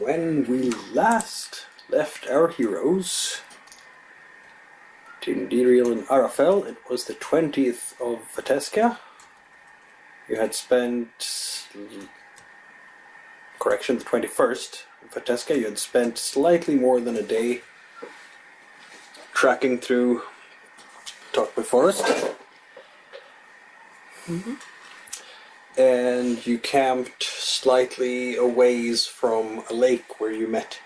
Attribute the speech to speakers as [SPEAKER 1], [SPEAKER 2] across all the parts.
[SPEAKER 1] when we last left our heroes to Diriel and Arafel, it was the 20th of Fateska. You had spent... Correction, the 21st of Fateska. You had spent slightly more than a day tracking through Tokby Forest.
[SPEAKER 2] Mm-hmm.
[SPEAKER 1] And you camped slightly a ways from a lake where you met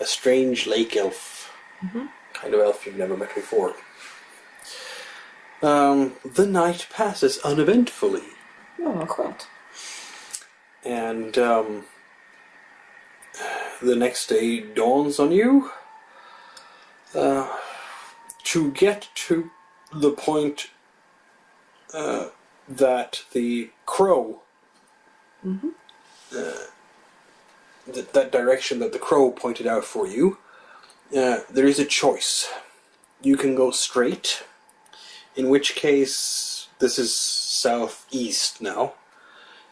[SPEAKER 1] a strange lake elf.
[SPEAKER 2] Mm-hmm.
[SPEAKER 1] Kind of elf you've never met before. The night passes uneventfully.
[SPEAKER 2] Ja, vad skönt.
[SPEAKER 1] And the next day dawns on you. To get to the point that the crow,
[SPEAKER 2] Mm-hmm.
[SPEAKER 1] that direction that the crow pointed out for you, there is a choice. You can go straight, in which case this is southeast now,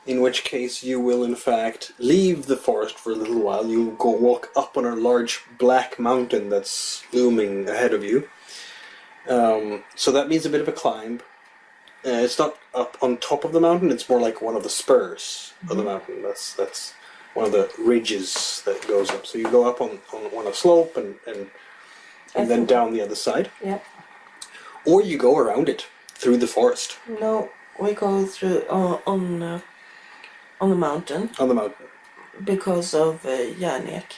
[SPEAKER 1] in which case you will in fact leave the forest for a little while. You'll go walk up on a large black mountain that's looming ahead of you. So that means a bit of a climb. It's not up on top of the mountain, it's more like one of the spurs of the mountain. That's one of the ridges that goes up. So you go up on a slope and then down the other side.
[SPEAKER 2] Yeah.
[SPEAKER 1] Or you go around it, through the forest.
[SPEAKER 2] No, we go through on the mountain.
[SPEAKER 1] On the mountain.
[SPEAKER 2] Because of Järnek.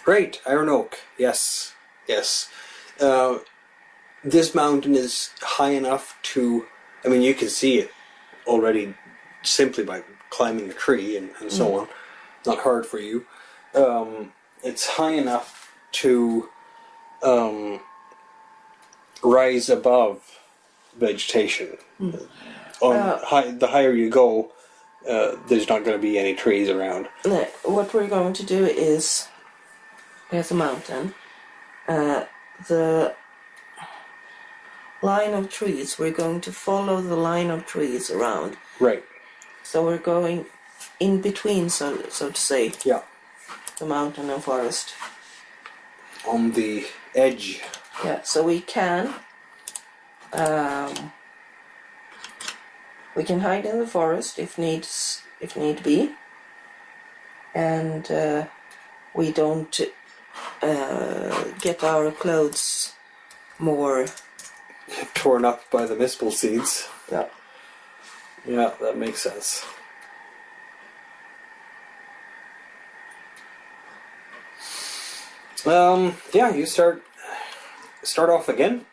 [SPEAKER 1] Right, Iron Oak. Yes, yes. This mountain is high enough to... I mean, you can see it already simply by climbing a tree and so on. Not hard for you. It's high enough to rise above vegetation. The higher you go, there's not going to be any trees around.
[SPEAKER 2] No, what we're going to do is... There's a mountain. The line of trees, we're going to follow the line of trees around.
[SPEAKER 1] Right.
[SPEAKER 2] So we're going in between, so to say.
[SPEAKER 1] Yeah.
[SPEAKER 2] The mountain and forest.
[SPEAKER 1] On the edge.
[SPEAKER 2] Yeah, so we can hide in the forest if need be, and we don't get our clothes more
[SPEAKER 1] torn up by the mispel seeds.
[SPEAKER 2] Yeah.
[SPEAKER 1] Yeah, that makes sense. Yeah, you start off again.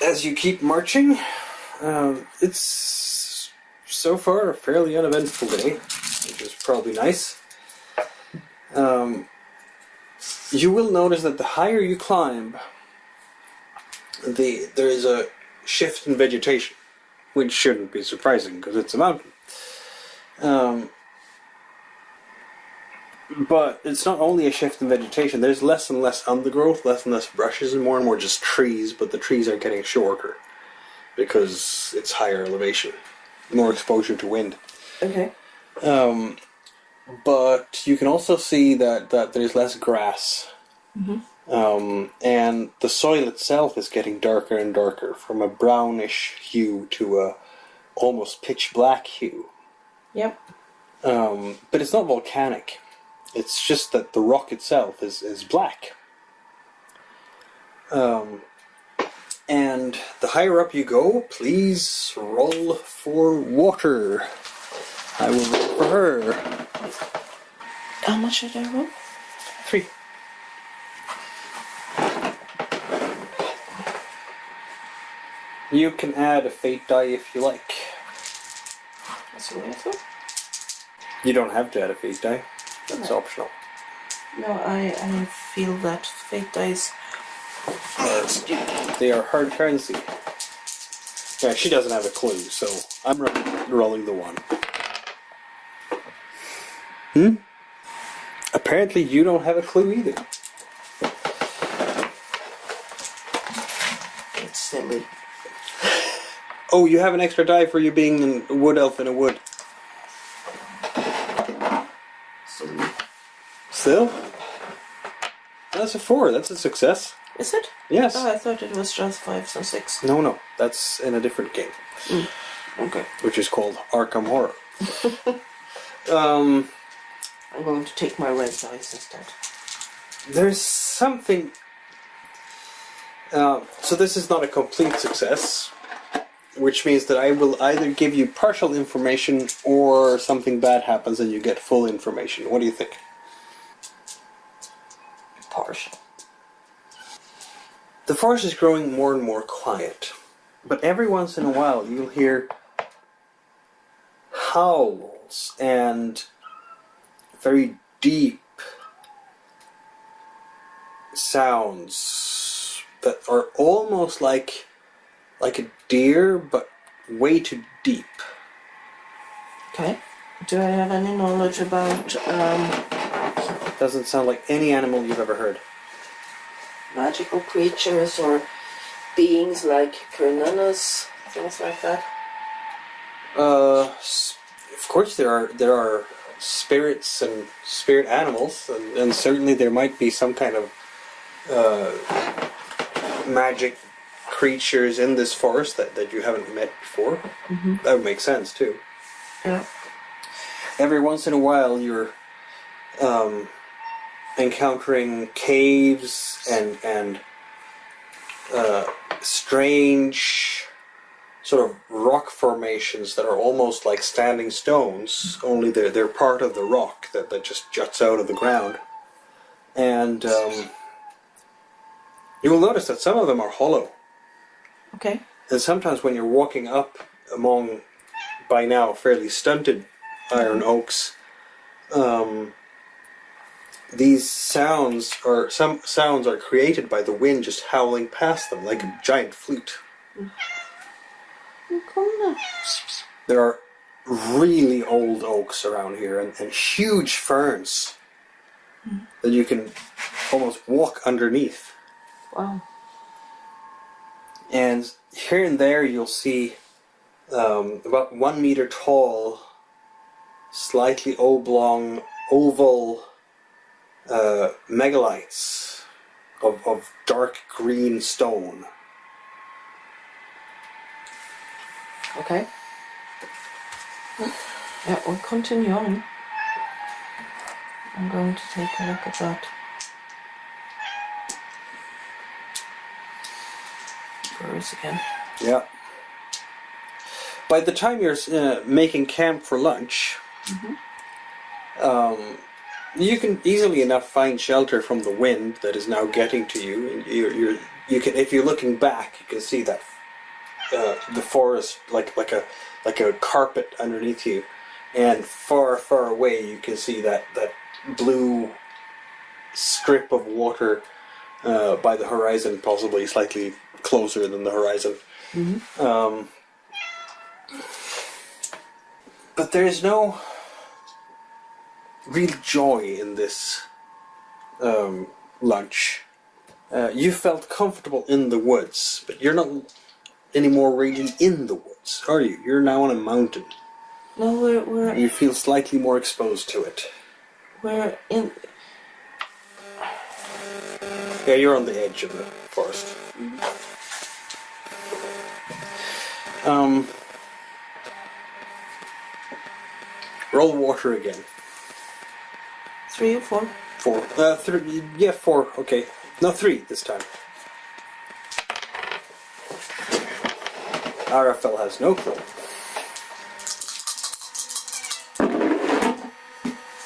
[SPEAKER 1] As you keep marching, it's so far a fairly uneventful day, which is probably nice. You will notice that the higher you climb, there is a shift in vegetation, which shouldn't be surprising because it's a mountain. But it's not only a shift in vegetation, there's less and less undergrowth, less and less brushes, and more just trees, but the trees are getting shorter because it's higher elevation, more exposure to wind.
[SPEAKER 2] Okay.
[SPEAKER 1] But you can also see that there's less grass.
[SPEAKER 2] Mm-hmm.
[SPEAKER 1] And the soil itself is getting darker and darker, from a brownish hue to a almost pitch black hue.
[SPEAKER 2] Yep.
[SPEAKER 1] But it's not volcanic. It's just that the rock itself is black. And the higher up you go, please roll for water. I will roll for her.
[SPEAKER 2] How much did I roll?
[SPEAKER 1] 3. You can add a fate die if you like.
[SPEAKER 2] That's what I thought.
[SPEAKER 1] You don't have to add a fate die. That's optional.
[SPEAKER 2] No, I feel that fate dice.
[SPEAKER 1] They are hard currency. Yeah, she doesn't have a clue, so I'm rolling the 1. Apparently you don't have a clue either.
[SPEAKER 2] It's silly.
[SPEAKER 1] Oh, you have an extra die for you being a wood elf in a wood. Still? That's a 4. That's a success.
[SPEAKER 2] Is it?
[SPEAKER 1] Yes.
[SPEAKER 2] Oh, I thought it was just 5s and 6.
[SPEAKER 1] No. That's in a different game.
[SPEAKER 2] Okay.
[SPEAKER 1] Which is called Arkham Horror.
[SPEAKER 2] I'm going to take my red dice instead.
[SPEAKER 1] There's something... so this is not a complete success, which means that I will either give you partial information or something bad happens and you get full information. What do you think?
[SPEAKER 2] Partial.
[SPEAKER 1] The forest is growing more and more quiet, but every once in a while you'll hear howls and very deep sounds that are almost like a deer, but way too deep.
[SPEAKER 2] Okay. Do I have any knowledge about
[SPEAKER 1] Doesn't sound like any animal you've ever heard.
[SPEAKER 2] magical creatures or beings like Pernunus, things like that?
[SPEAKER 1] Of course there are spirits and spirit animals, and certainly there might be some kind of magic creatures in this forest that you haven't met before.
[SPEAKER 2] Mm-hmm.
[SPEAKER 1] That would make sense too.
[SPEAKER 2] Yeah.
[SPEAKER 1] Every once in a while you're encountering caves and strange sort of rock formations that are almost like standing stones, only they're part of the rock that just juts out of the ground. And you will notice that some of them are hollow.
[SPEAKER 2] Okay.
[SPEAKER 1] And sometimes when you're walking up among, by now, fairly stunted iron oaks, these sounds, or some sounds are created by the wind just howling past them like a giant flute. There are really old oaks around here and huge ferns that you can almost walk underneath.
[SPEAKER 2] Wow.
[SPEAKER 1] And here and there you'll see about 1 meter tall, slightly oblong, oval megalithes of dark green stone.
[SPEAKER 2] Okay. Yeah, we'll continue on. I'm going to take a look at that. Birds again.
[SPEAKER 1] Yeah. By the time you're making camp for lunch, you can easily enough find shelter from the wind that is now getting to you. You can, if you're looking back, you can see that the forest like a carpet underneath you, and far away you can see that blue strip of water by the horizon, possibly slightly closer than the horizon. But there is no real joy in this lunch. You felt comfortable in the woods, but you're not anymore really in the woods, are you? You're now on a mountain.
[SPEAKER 2] No, we're
[SPEAKER 1] You feel slightly more exposed to it.
[SPEAKER 2] we're in.
[SPEAKER 1] Yeah, you're on the edge of the forest. Roll water again.
[SPEAKER 2] 3 or 4.
[SPEAKER 1] 4. 3. Yeah, 4. Okay. No, 3 this time. RFL has no clue.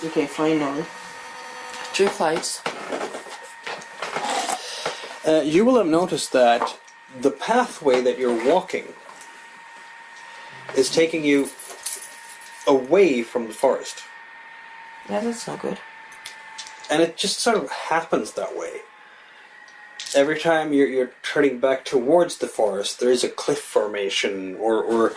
[SPEAKER 2] Okay, finally. 2 5s.
[SPEAKER 1] You will have noticed that the pathway that you're walking is taking you away from the forest.
[SPEAKER 2] Yeah, that's not good.
[SPEAKER 1] And it just sort of happens that way. Every time you're turning back towards the forest, there is a cliff formation or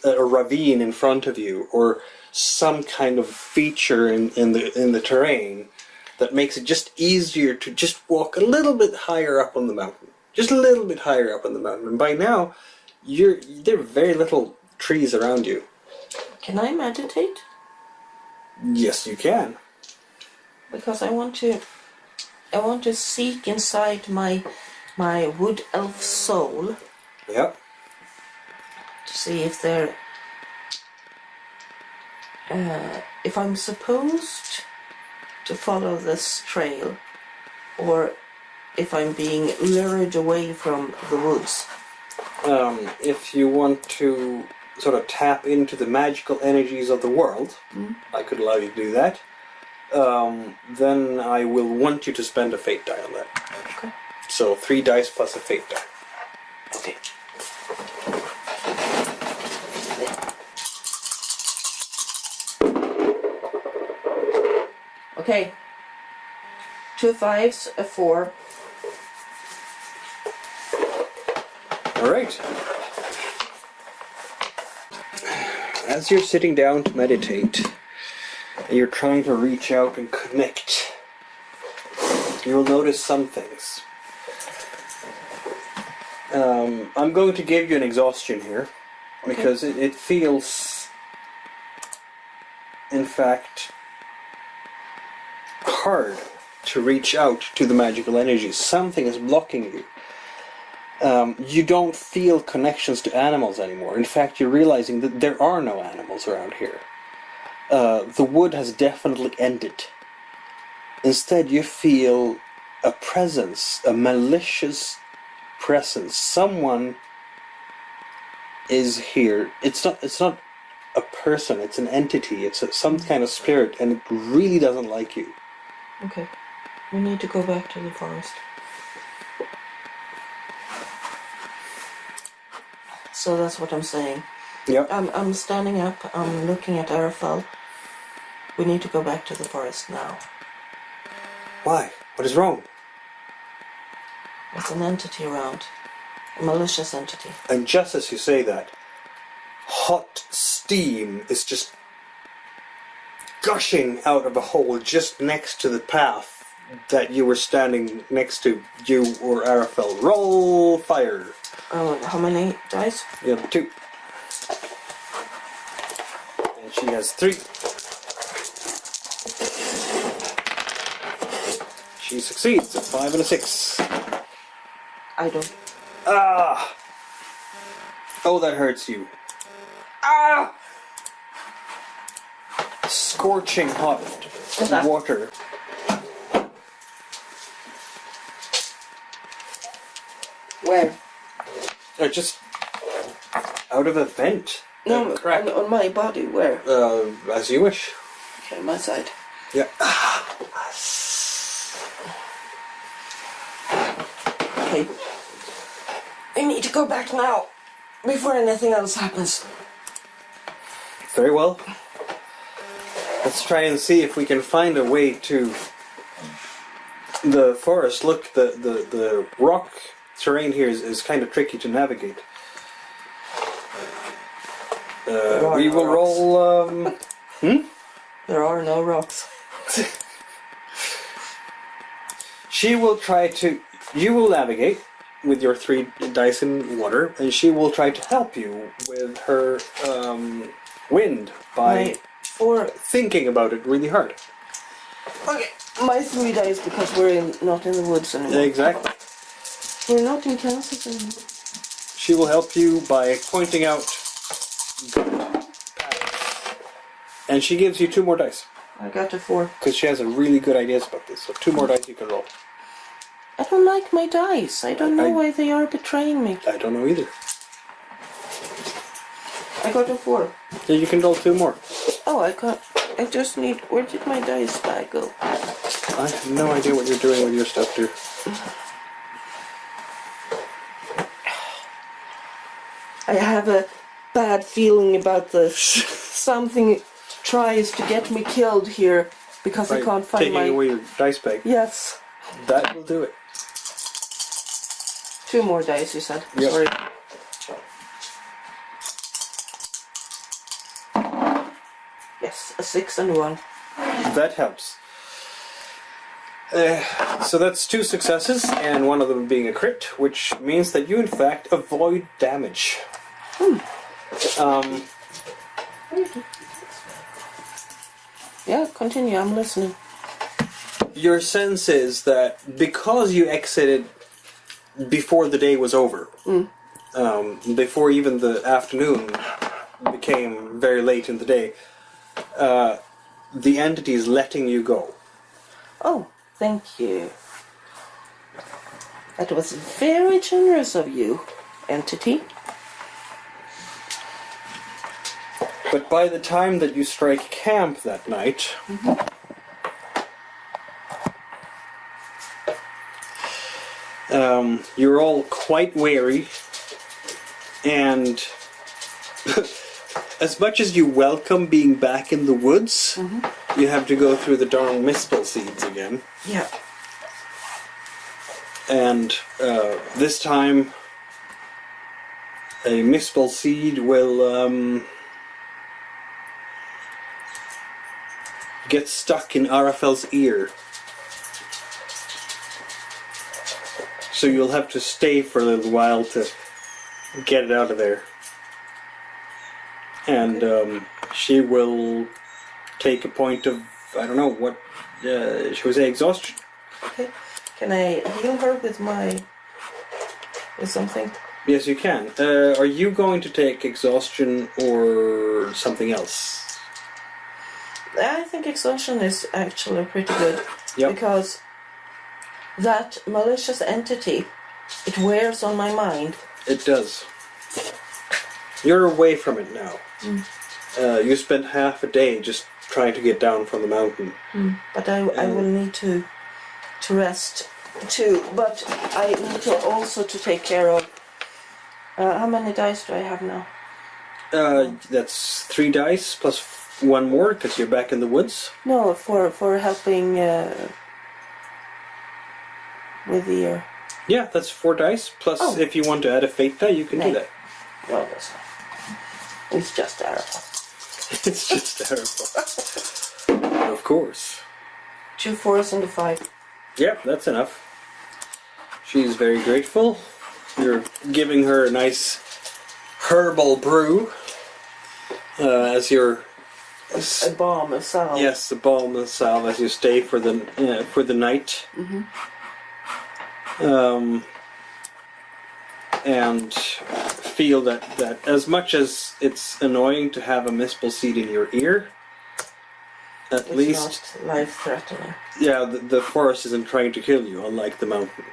[SPEAKER 1] a ravine in front of you, or some kind of feature in the terrain that makes it just easier to just walk a little bit higher up on the mountain. just a little bit higher up on the mountain. And by now, there are very little trees around you.
[SPEAKER 2] Can I meditate?
[SPEAKER 1] Yes, you can.
[SPEAKER 2] Because I want to seek inside my wood elf soul
[SPEAKER 1] Yep.
[SPEAKER 2] to see if I'm supposed to follow this trail, or if I'm being lured away from the woods.
[SPEAKER 1] If you want to sort of tap into the magical energies of the world, I could allow you to do that. Then I will want you to spend a fate die on that.
[SPEAKER 2] Okay.
[SPEAKER 1] So 3 dice plus a fate die.
[SPEAKER 2] Okay. Okay. 2 5s, a 4.
[SPEAKER 1] Alright. As you're sitting down to meditate, and you're trying to reach out and connect, you'll notice some things. I'm going to give you an exhaustion here, because it feels, in fact, hard to reach out to the magical energies. Something is blocking you. You don't feel connections to animals anymore. In fact, you're realizing that there are no animals around here. The wood has definitely ended. Instead, you feel a presence, a malicious presence. Someone is here. It's not a person, it's an entity, it's some kind of spirit, and it really doesn't like you.
[SPEAKER 2] Okay. We need to go back to the forest. So that's what I'm saying.
[SPEAKER 1] Yep.
[SPEAKER 2] I'm standing up, I'm looking at Arafel. We need to go back to the forest now.
[SPEAKER 1] Why? What is wrong?
[SPEAKER 2] There's an entity around. A malicious entity.
[SPEAKER 1] And just as you say that, hot steam is just gushing out of a hole just next to the path that you were standing next to, you or Arafel. Roll fire.
[SPEAKER 2] How many dice?
[SPEAKER 1] You have 2. And she has 3. She succeeds at 5 and a 6.
[SPEAKER 2] I don't.
[SPEAKER 1] Ah! Oh, that hurts you. Ah! Scorching hot water.
[SPEAKER 2] Where?
[SPEAKER 1] Just out of a vent.
[SPEAKER 2] No,
[SPEAKER 1] crack.
[SPEAKER 2] on my body. Where?
[SPEAKER 1] As you wish.
[SPEAKER 2] Okay, my side.
[SPEAKER 1] Yeah.
[SPEAKER 2] Okay. We need to go back now, before anything else happens.
[SPEAKER 1] Very well. Let's try and see if we can find a way to the forest. Look, the rock terrain here is kind of tricky to navigate. We will roll.
[SPEAKER 2] There are no rocks.
[SPEAKER 1] She will try to. You will navigate with your 3 dice in water, and she will try to help you with her wind by thinking about it really hard.
[SPEAKER 2] Okay, my 3 dice because we're not in the woods anymore.
[SPEAKER 1] Exactly.
[SPEAKER 2] We're not in Kansas anymore.
[SPEAKER 1] She will help you by pointing out good paths. And she gives you 2 more dice.
[SPEAKER 2] I got a 4.
[SPEAKER 1] Because she has a really good ideas about this. So 2 more dice you can roll.
[SPEAKER 2] I don't like my dice. I don't know why they are betraying me.
[SPEAKER 1] I don't know either.
[SPEAKER 2] I got a 4.
[SPEAKER 1] Yeah, you can roll 2 more.
[SPEAKER 2] Oh, I just need... Where did my dice bag go?
[SPEAKER 1] I have no idea what you're doing with your stuff, dear.
[SPEAKER 2] I have a bad feeling about this. Something tries to get me killed here because I can't find my...
[SPEAKER 1] Taking away your dice bag.
[SPEAKER 2] Yes.
[SPEAKER 1] That will do it.
[SPEAKER 2] 2 more dice, you said.
[SPEAKER 1] Yep.
[SPEAKER 2] Sorry. Yes, a 6 and 1.
[SPEAKER 1] That helps. So that's 2 successes, and one of them being a crit, which means that you in fact avoid damage.
[SPEAKER 2] Yeah, continue, I'm listening.
[SPEAKER 1] Your sense is that because you exited before the day was over, before even the afternoon became very late in the day, the entity is letting you go.
[SPEAKER 2] Oh, thank you. That was very generous of you, entity.
[SPEAKER 1] But by the time that you strike camp that night, you're all quite wary, and as much as you welcome being back in the woods, you have to go through the darn mispel seeds again.
[SPEAKER 2] Yeah.
[SPEAKER 1] And this time, a mispel seed will get stuck in Arafel's ear. So you'll have to stay for a little while to get it out of there. And she will take a point of, I don't know, what, should we say exhaustion?
[SPEAKER 2] Okay. Can I heal her with something?
[SPEAKER 1] Yes, you can. Are you going to take exhaustion or something else?
[SPEAKER 2] I think exhaustion is actually pretty good.
[SPEAKER 1] Yep.
[SPEAKER 2] Because that malicious entity, it wears on my mind.
[SPEAKER 1] It does. You're away from it now. You spent half a day just trying to get down from the mountain.
[SPEAKER 2] But I will need to rest too. But I need to also to take care of. How many dice do I have now?
[SPEAKER 1] That's 3 dice plus 1 more because you're back in the woods.
[SPEAKER 2] No, for helping with the.
[SPEAKER 1] Yeah, that's 4 dice. Plus, if you want to add a fate die, you can do that.
[SPEAKER 2] No, that's not. It's just Arafa.
[SPEAKER 1] It's just terrible. Of course.
[SPEAKER 2] 2 4s and a 5.
[SPEAKER 1] Yep, that's enough. She's very grateful. You're giving her a nice herbal brew as your
[SPEAKER 2] A balm of salve.
[SPEAKER 1] yes, the balm and salve as you stay for the night. And feel that as much as it's annoying to have a mispel seed in your ear, at least
[SPEAKER 2] It's not life-threatening.
[SPEAKER 1] yeah, the forest isn't trying to kill you, unlike the mountain.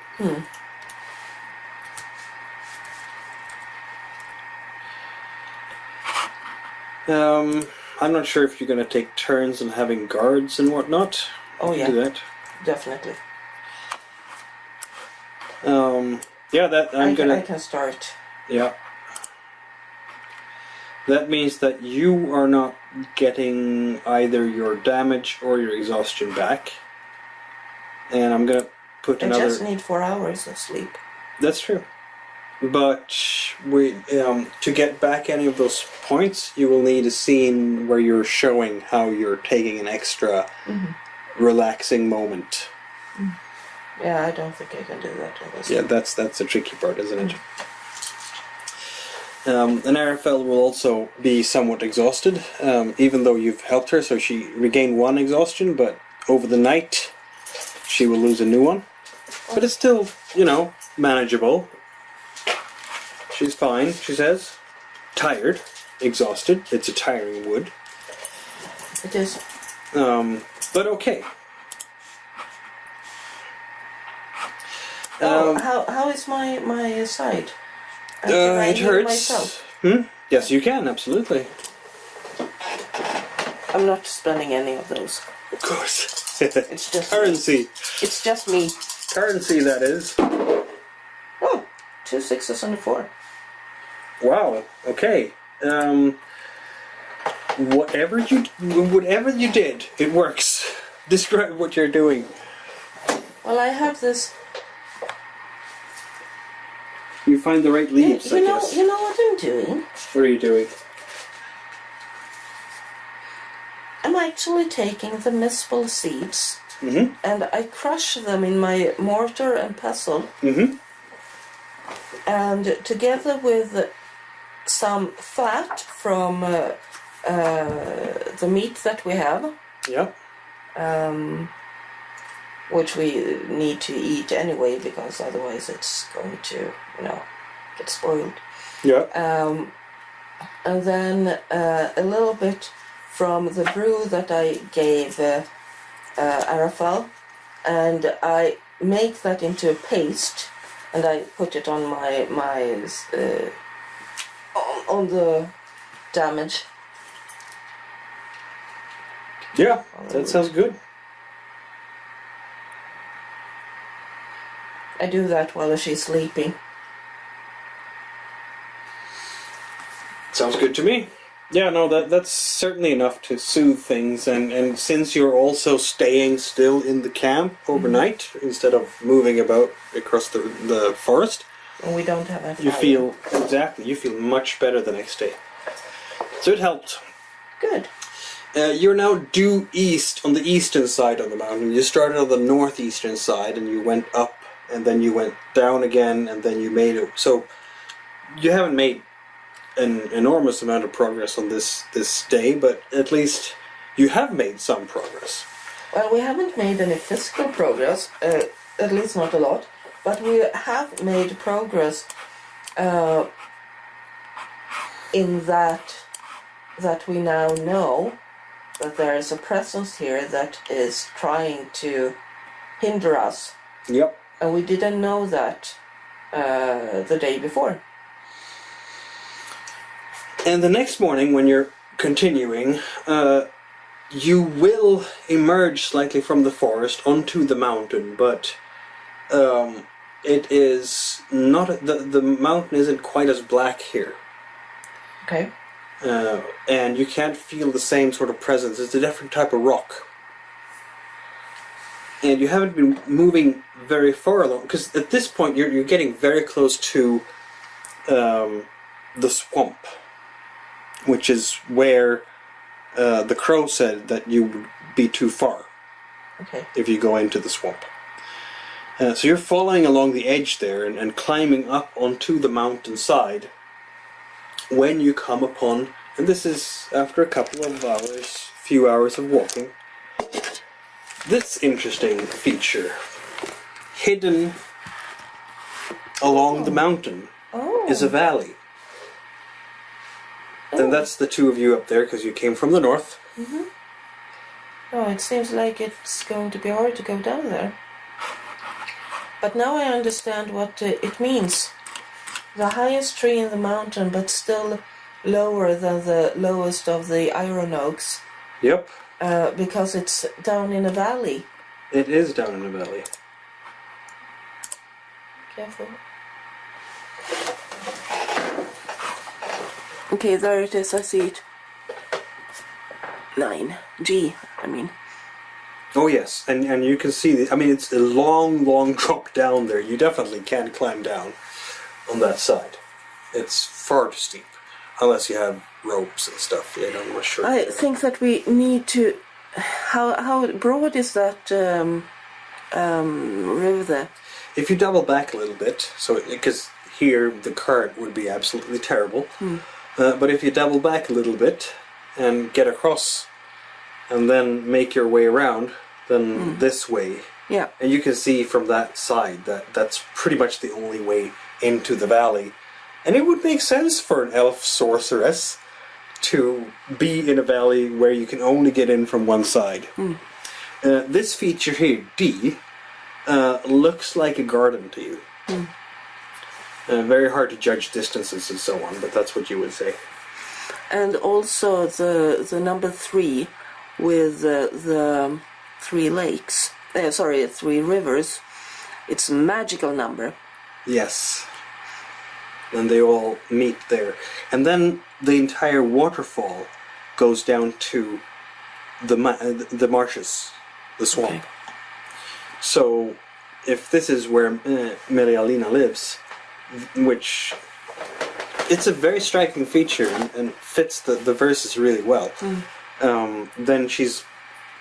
[SPEAKER 1] I'm not sure if you're going to take turns in having guards and whatnot.
[SPEAKER 2] Oh,
[SPEAKER 1] You can do that.
[SPEAKER 2] Definitely.
[SPEAKER 1] Yeah, that
[SPEAKER 2] I can start.
[SPEAKER 1] Yeah. That means that you are not getting either your damage or your exhaustion back. And I'm gonna put
[SPEAKER 2] I
[SPEAKER 1] another.
[SPEAKER 2] just need 4 hours of sleep.
[SPEAKER 1] That's true. But we to get back any of those points, you will need a scene where you're showing how you're taking an extra relaxing moment.
[SPEAKER 2] Yeah, I don't think I can do that in this.
[SPEAKER 1] Yeah, that's the tricky part, isn't it? And Arafel will also be somewhat exhausted, even though you've helped her, so she regained 1 exhaustion, but over the night she will lose a new one. But it's still, manageable. She's fine, she says. Tired, exhausted. It's a tiring wood.
[SPEAKER 2] It is.
[SPEAKER 1] But okay.
[SPEAKER 2] How is my side? Can I
[SPEAKER 1] It
[SPEAKER 2] heal
[SPEAKER 1] hurts.
[SPEAKER 2] myself?
[SPEAKER 1] Yes, you can, absolutely.
[SPEAKER 2] I'm not spending any of those.
[SPEAKER 1] Of course.
[SPEAKER 2] It's just
[SPEAKER 1] currency.
[SPEAKER 2] It's just me.
[SPEAKER 1] Currency, that is.
[SPEAKER 2] Oh, 2 6s and a 4.
[SPEAKER 1] Wow. Okay. Whatever you did, it works. Describe what you're doing.
[SPEAKER 2] Well, I have this.
[SPEAKER 1] You find the right leaves, I guess.
[SPEAKER 2] You know what I'm doing?
[SPEAKER 1] What are you doing?
[SPEAKER 2] I'm actually taking the mispel seeds and I crush them in my mortar and pestle. And together with some fat from the meat that we have, which we need to eat anyway because otherwise it's going to, get spoiled. And then a little bit from the brew that I gave Arafal, and I make that into a paste, and I put it on my on the damage.
[SPEAKER 1] Yeah, that sounds good.
[SPEAKER 2] I do that while she's sleeping.
[SPEAKER 1] Sounds good to me. Yeah, no, that's certainly enough to soothe things, and since you're also staying still in the camp overnight instead of moving about across the forest,
[SPEAKER 2] and we don't have a fire.
[SPEAKER 1] You feel much better the next day. So it helped.
[SPEAKER 2] Good.
[SPEAKER 1] You're now due east on the eastern side of the mountain. You started on the northeastern side and you went up, and then you went down again, and then you made it. So you haven't made an enormous amount of progress on this day, but at least you have made some progress.
[SPEAKER 2] Well, we haven't made any physical progress, at least not a lot, but we have made progress in that we now know that there is a presence here that is trying to hinder us.
[SPEAKER 1] Yep.
[SPEAKER 2] And we didn't know that the day before.
[SPEAKER 1] And the next morning, when you're continuing, you will emerge slightly from the forest onto the mountain, but it is not the mountain isn't quite as black here.
[SPEAKER 2] Okay.
[SPEAKER 1] And you can't feel the same sort of presence. It's a different type of rock. And you haven't been moving very far along, because at this point you're getting very close to the swamp, which is where the crow said that you would be too far if you go into the swamp. So you're following along the edge there and climbing up onto the mountainside when you come upon, and this is after a couple of hours, few hours of walking, this interesting feature. Hidden along the mountain is a valley. And that's the two of you up there because you came from the north.
[SPEAKER 2] Oh, it seems like it's going to be hard to go down there. But now I understand what it means. The highest tree in the mountain, but still lower than the lowest of the iron oaks.
[SPEAKER 1] Yep.
[SPEAKER 2] Because it's down in a valley.
[SPEAKER 1] It is down in a valley.
[SPEAKER 2] Careful. Okay, there it is, I see it. 9G, I mean.
[SPEAKER 1] Oh yes, and you can see, it's a long drop down there. You definitely can't climb down on that side. It's far too steep, unless you have ropes and stuff. Yeah, I'm not sure.
[SPEAKER 2] I think that we need to... How broad is that river there?
[SPEAKER 1] If you double back a little bit, because here the current would be absolutely terrible, but if you double back a little bit and get across and then make your way around, then this way.
[SPEAKER 2] Yeah.
[SPEAKER 1] And you can see from that side that's pretty much the only way into the valley. And it would make sense for an elf sorceress to be in a valley where you can only get in from one side. This feature here, D, looks like a garden to you. Very hard to judge distances and so on, but that's what you would say.
[SPEAKER 2] And also the number 3 with the 3 lakes, 3 rivers, it's a magical number.
[SPEAKER 1] Yes. And they all meet there. And then the entire waterfall goes down to the marshes, the swamp.
[SPEAKER 2] Okay.
[SPEAKER 1] So if this is where Melialina lives, which it's a very striking feature and fits the verses really well, then she's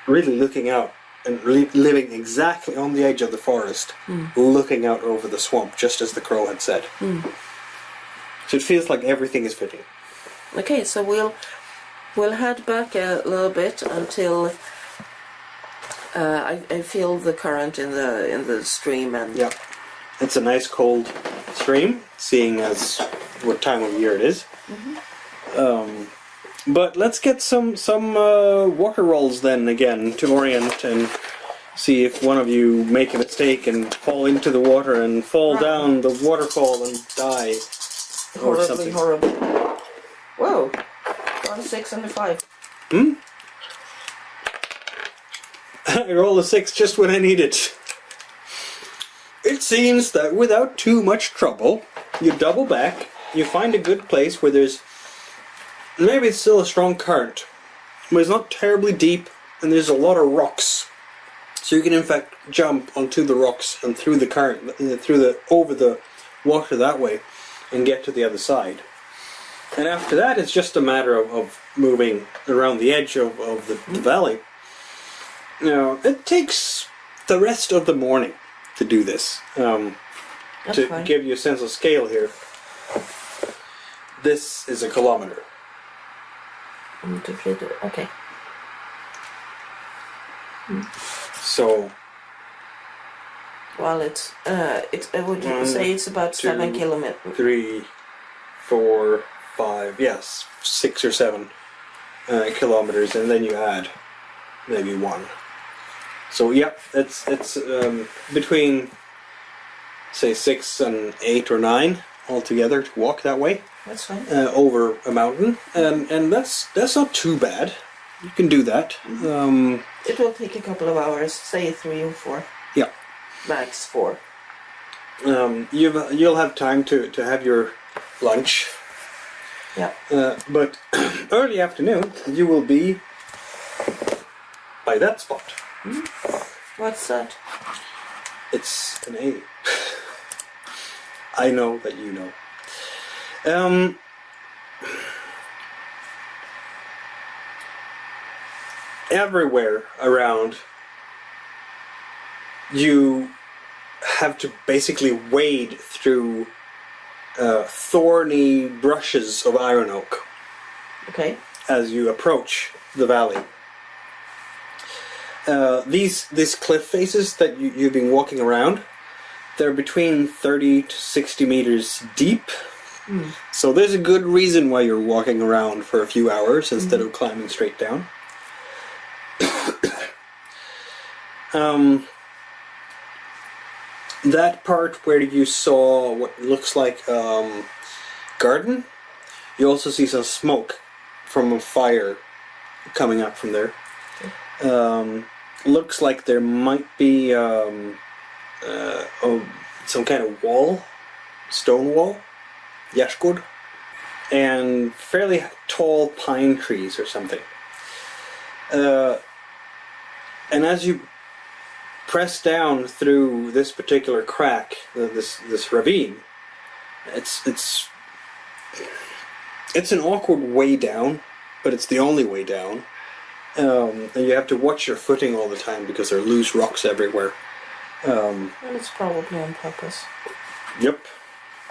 [SPEAKER 1] really looking out and living exactly on the edge of the forest, looking out over the swamp, just as the crow had said. So it feels like everything is fitting.
[SPEAKER 2] Okay, so we'll head back a little bit until I feel the current in the stream and
[SPEAKER 1] Yeah, it's a nice cold stream, seeing as what time of year it is. But let's get some water rolls then again to orient and see if one of you make a mistake and fall into the water and fall down the waterfall and die or something.
[SPEAKER 2] horribly. Whoa, got a 6 and a 5.
[SPEAKER 1] I roll a 6 just when I need it. It seems that without too much trouble, you double back, you find a good place where there's maybe it's still a strong current, but it's not terribly deep, and there's a lot of rocks. So you can in fact jump onto the rocks and through the current, over the water that way, and get to the other side. And after that, it's just a matter of moving around the edge of the valley. Now, it takes the rest of the morning to do this. To
[SPEAKER 2] fine.
[SPEAKER 1] give you a sense of scale here, this is a kilometer.
[SPEAKER 2] Okay.
[SPEAKER 1] So,
[SPEAKER 2] Well, it's I would say it's about 7 kilometers.
[SPEAKER 1] 3, 4, 5, yes, 6 or 7 kilometers, and then you add maybe 1. So yeah, it's between say 6 and 8 or 9 altogether to walk that way.
[SPEAKER 2] That's fine.
[SPEAKER 1] Over a mountain, and that's not too bad. You can do that.
[SPEAKER 2] It will take a couple of hours, say 3 or 4.
[SPEAKER 1] Yeah.
[SPEAKER 2] Max 4.
[SPEAKER 1] You'll have time to have your lunch.
[SPEAKER 2] Yeah.
[SPEAKER 1] But early afternoon, you will be by that spot.
[SPEAKER 2] What's that?
[SPEAKER 1] It's an A. I know that you know. Everywhere around, you have to basically wade through thorny brushes of iron oak
[SPEAKER 2] Okay.
[SPEAKER 1] as you approach the valley. These cliff faces that you've been walking around, they're between 30 to 60 meters deep. So there's a good reason why you're walking around for a few hours instead of climbing straight down. That part where you saw what looks like garden, you also see some smoke from a fire coming up from there. Looks like there might be some kind of wall, stone wall, gärdsgård, and fairly tall pine trees or something. And as you press down through this particular crack, this ravine, it's an awkward way down, but it's the only way down. And you have to watch your footing all the time because there are loose rocks everywhere.
[SPEAKER 2] And it's probably on purpose.
[SPEAKER 1] Yep.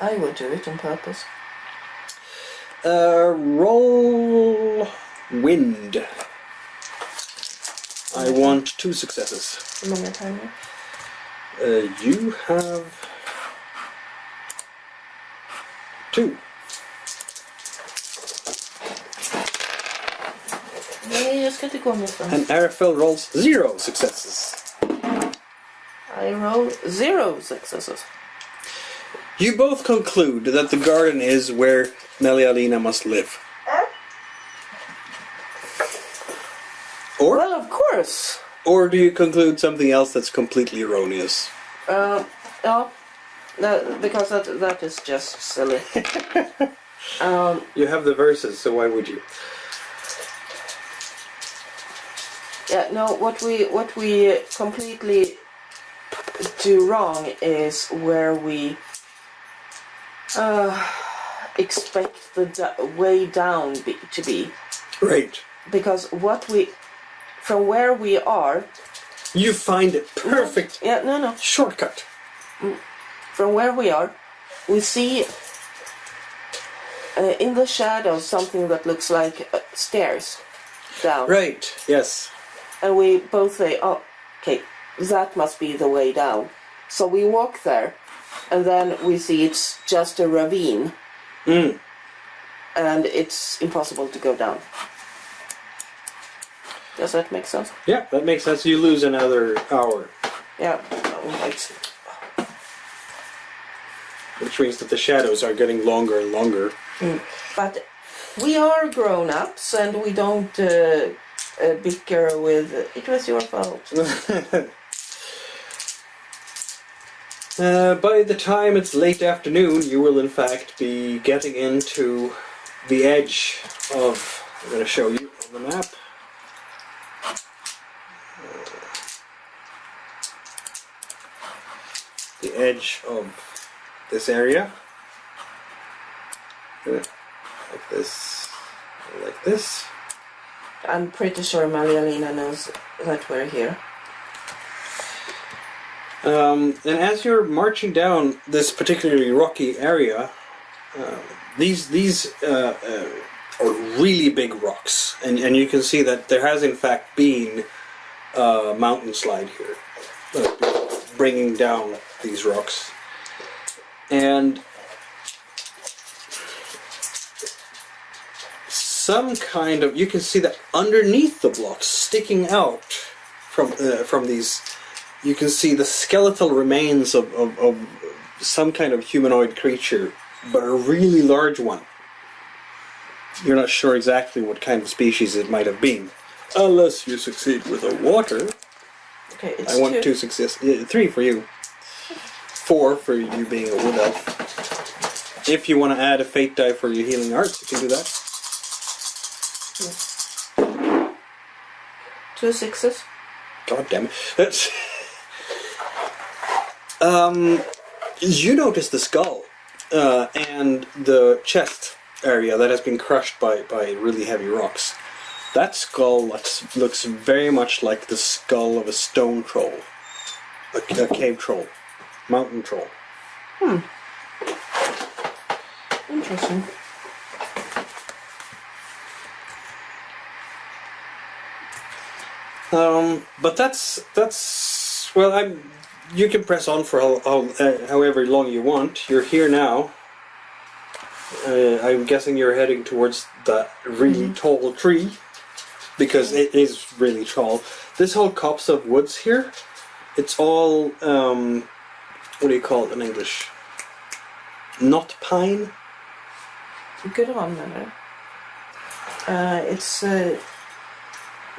[SPEAKER 2] I would do it on purpose.
[SPEAKER 1] Roll wind. I want 2 successes.
[SPEAKER 2] How many times?
[SPEAKER 1] You have 2.
[SPEAKER 2] Nej, jag ska inte gå någonstans.
[SPEAKER 1] And Arafel rolls 0 successes.
[SPEAKER 2] I roll 0 successes.
[SPEAKER 1] You both conclude that the garden is where Melialina must live. Or?
[SPEAKER 2] Well, of course.
[SPEAKER 1] Or do you conclude something else that's completely erroneous?
[SPEAKER 2] Yeah, because that is just silly.
[SPEAKER 1] You have the verses, so why would you?
[SPEAKER 2] Yeah, no. What we completely do wrong is where we expect the way down to be.
[SPEAKER 1] Right.
[SPEAKER 2] Because from where we are,
[SPEAKER 1] You find a perfect
[SPEAKER 2] Yeah, no.
[SPEAKER 1] shortcut.
[SPEAKER 2] From where we are, we see in the shadows something that looks like stairs down.
[SPEAKER 1] Right, yes.
[SPEAKER 2] And we both say, oh, okay, that must be the way down. So we walk there, and then we see it's just a ravine. And it's impossible to go down. Does that make sense?
[SPEAKER 1] Yeah, that makes sense. You lose another hour.
[SPEAKER 2] Yeah.
[SPEAKER 1] Which means that the shadows are getting longer and longer.
[SPEAKER 2] But we are grown-ups, and we don't bicker with, it was your fault.
[SPEAKER 1] By the time it's late afternoon, you will in fact be getting into the edge of, I'm going to show you on the map. The edge of this area. Like this. Like this.
[SPEAKER 2] I'm pretty sure Marialina knows that we're here.
[SPEAKER 1] And as you're marching down this particularly rocky area, these are really big rocks, and you can see that there has in fact been a mountain slide here, bringing down these rocks, and some kind of, you can see that underneath the blocks, sticking out from these. You can see the skeletal remains of some kind of humanoid creature, but a really large one. You're not sure exactly what kind of species it might have been. Unless you succeed with a water.
[SPEAKER 2] Okay, it's
[SPEAKER 1] I want
[SPEAKER 2] 2.
[SPEAKER 1] 2 success. 3 for you. 4 for you being a wood elf. If you want to add a fate die for your healing arts, you can do that.
[SPEAKER 2] 2 6s.
[SPEAKER 1] God damn it. That's... you notice the skull and the chest area that has been crushed by really heavy rocks. That skull looks very much like the skull of a stone troll, a cave troll, mountain troll.
[SPEAKER 2] Interesting.
[SPEAKER 1] But that's well, you can press on for however long you want. You're here now. I'm guessing you're heading towards that really tall tree, because it is really tall. This whole copse of woods here, it's all what do you call it in English? Not pine.
[SPEAKER 2] Good one, Miller. It's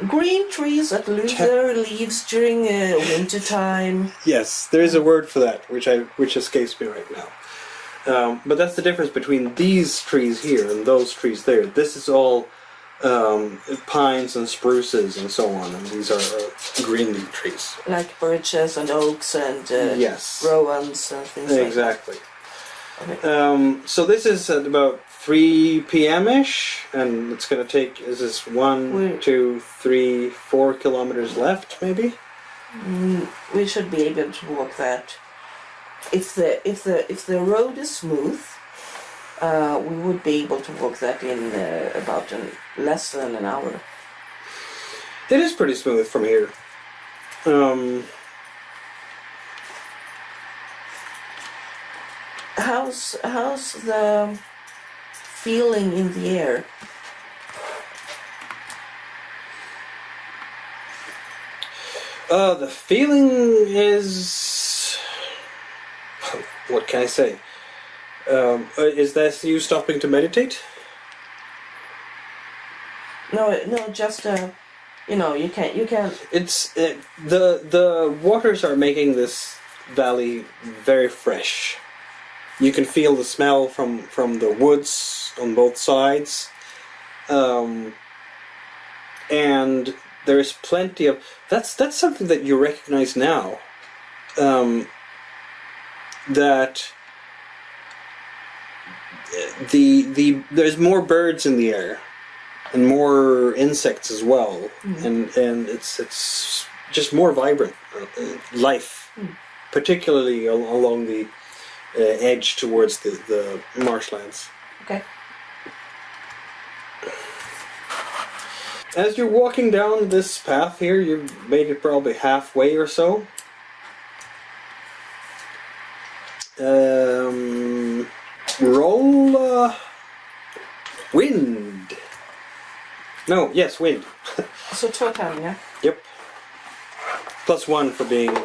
[SPEAKER 2] green trees that lose their leaves during winter time.
[SPEAKER 1] Yes, there is a word for that, which escapes me right now. But that's the difference between these trees here and those trees there. This is all pines and spruces and so on, and these are green leaf trees.
[SPEAKER 2] Like birches and oaks and
[SPEAKER 1] yes,
[SPEAKER 2] rowans and things
[SPEAKER 1] exactly.
[SPEAKER 2] like that. Okay.
[SPEAKER 1] So this is at about 3 p.m.-ish, and it's going to take, is this 1, 2, 3, 4 kilometers left, maybe?
[SPEAKER 2] We should be able to walk that. If the road is smooth, we would be able to walk that in about less than an hour.
[SPEAKER 1] It is pretty smooth from here.
[SPEAKER 2] How's the feeling in the air?
[SPEAKER 1] The feeling is... what can I say? Is that you stopping to meditate?
[SPEAKER 2] No, just you can't.
[SPEAKER 1] It's the waters are making this valley very fresh. You can feel the smell from the woods on both sides, and there's plenty of that's something that you recognize now. That there's more birds in the air and more insects as well, and it's just more vibrant life, particularly along the edge towards the marshlands.
[SPEAKER 2] Okay.
[SPEAKER 1] As you're walking down this path here, you've made it probably halfway or so. Roll wind. No, yes, wind.
[SPEAKER 2] So 2 times, yeah?
[SPEAKER 1] Yep. +1 for being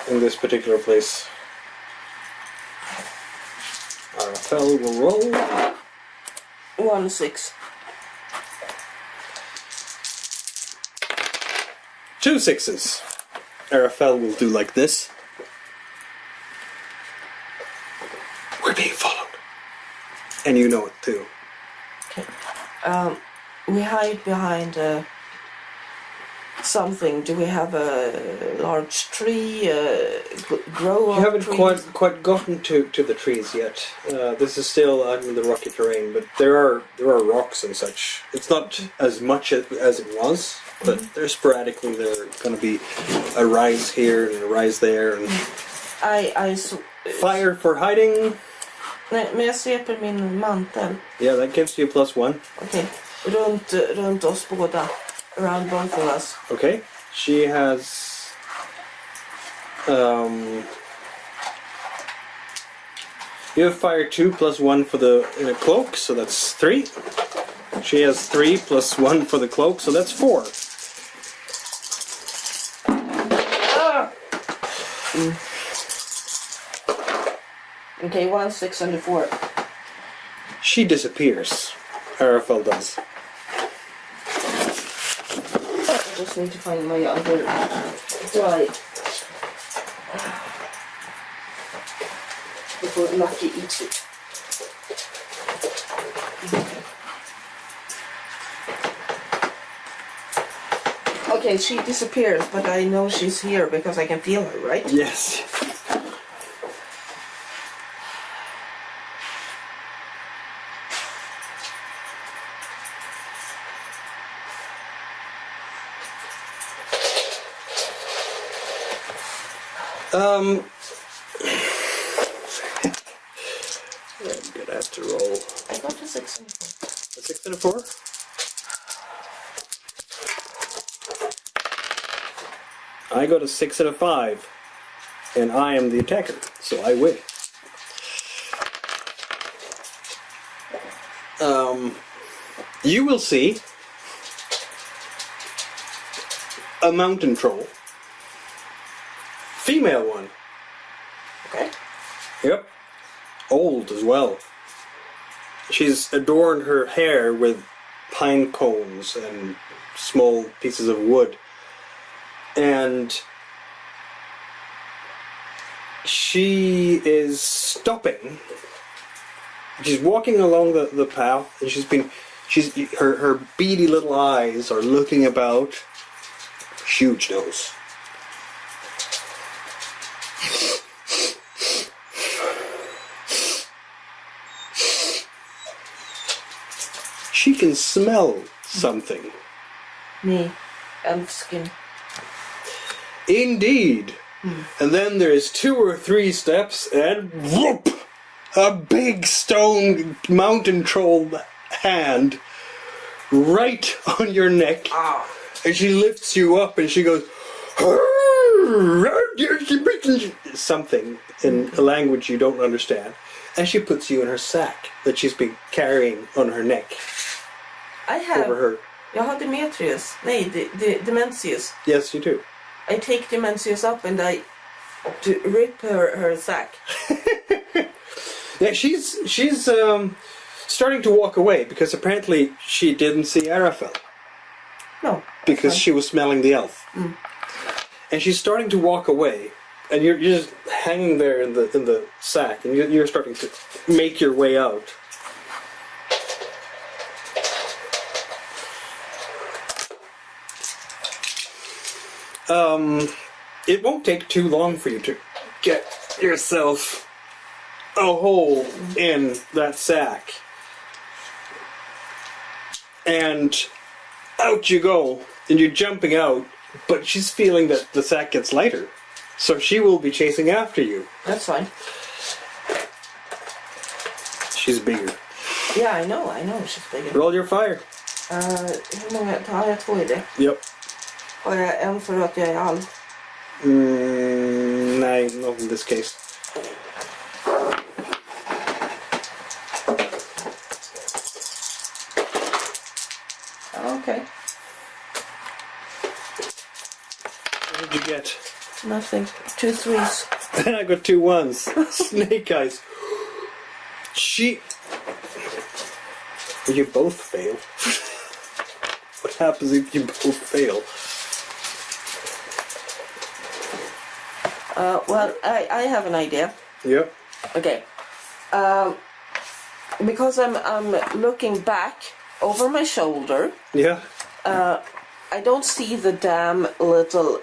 [SPEAKER 1] in this particular place. Arafel will roll.
[SPEAKER 2] 1, 6.
[SPEAKER 1] 2 6s. Arafel will do like this. We're being followed. And you know it too.
[SPEAKER 2] Okay. We hide behind something. Do we have a large tree? Grow
[SPEAKER 1] You haven't
[SPEAKER 2] trees?
[SPEAKER 1] quite gotten to the trees yet. This is still under the rocky terrain, but there are rocks and such. It's not as much as it was, but there's sporadically going to be a rise here and a rise there. And fire for hiding.
[SPEAKER 2] Nej, men jag sveper min mantel.
[SPEAKER 1] Yeah, that gives you +1.
[SPEAKER 2] Okay. Runt oss båda. Around both of us.
[SPEAKER 1] Okay. She has you have fire 2 +1 for the cloak, so that's 3. She has 3 +1 for the cloak, so that's 4.
[SPEAKER 2] Ah! Okay, 1, 6, and 4.
[SPEAKER 1] She disappears. Arafel does.
[SPEAKER 2] I just need to find my other die. Before Lucky eats it. Okay, she disappears, but I know she's here because I can feel her, right?
[SPEAKER 1] Yes. I'm gonna have to roll.
[SPEAKER 2] I got a 6 and 4.
[SPEAKER 1] A 6 and a 4? I got a 6 and a 5. And I am the attacker, so I win. You will see a mountain troll. Female one.
[SPEAKER 2] Okay.
[SPEAKER 1] Yep. Old as well. She's adorned her hair with pine cones and small pieces of wood. And she is stopping. She's walking along the path, and her beady little eyes are looking about. Huge nose. She can smell something.
[SPEAKER 2] Me. Elf skin.
[SPEAKER 1] Indeed. And then there's 2 or 3 steps, and whoop! A big stone mountain troll hand right on your neck.
[SPEAKER 2] Ah.
[SPEAKER 1] And she lifts you up and she goes something in a language you don't understand. And she puts you in her sack that she's been carrying on her neck.
[SPEAKER 2] I have.
[SPEAKER 1] Over her.
[SPEAKER 2] Jag har Demetrius. Nej, Dementius.
[SPEAKER 1] Yes, you do.
[SPEAKER 2] I take Dementius up and I rip her sack.
[SPEAKER 1] Yeah, she's starting to walk away because apparently she didn't see Arafel.
[SPEAKER 2] No.
[SPEAKER 1] Because she was smelling the elf. And she's starting to walk away, and you're just hanging there in the sack, and you're starting to make your way out. It won't take too long for you to get yourself a hole in that sack. And out you go. and you're jumping out, but she's feeling that the sack gets lighter. So she will be chasing after you.
[SPEAKER 2] That's fine.
[SPEAKER 1] She's bigger.
[SPEAKER 2] Ja, I know she's bigger.
[SPEAKER 1] Roll your fire.
[SPEAKER 2] Hur många har jag 2 i det?
[SPEAKER 1] Yep.
[SPEAKER 2] Har jag en för att jag är alv?
[SPEAKER 1] Nej, not in this case.
[SPEAKER 2] Okay.
[SPEAKER 1] What did you get?
[SPEAKER 2] Nothing. 2 3s.
[SPEAKER 1] And I got 2 1s. Snake eyes. You both fail. What happens if you both fail?
[SPEAKER 2] Well, I have an idea.
[SPEAKER 1] Yep.
[SPEAKER 2] Okay. Because I'm looking back over my shoulder.
[SPEAKER 1] Yeah.
[SPEAKER 2] I don't see the damn little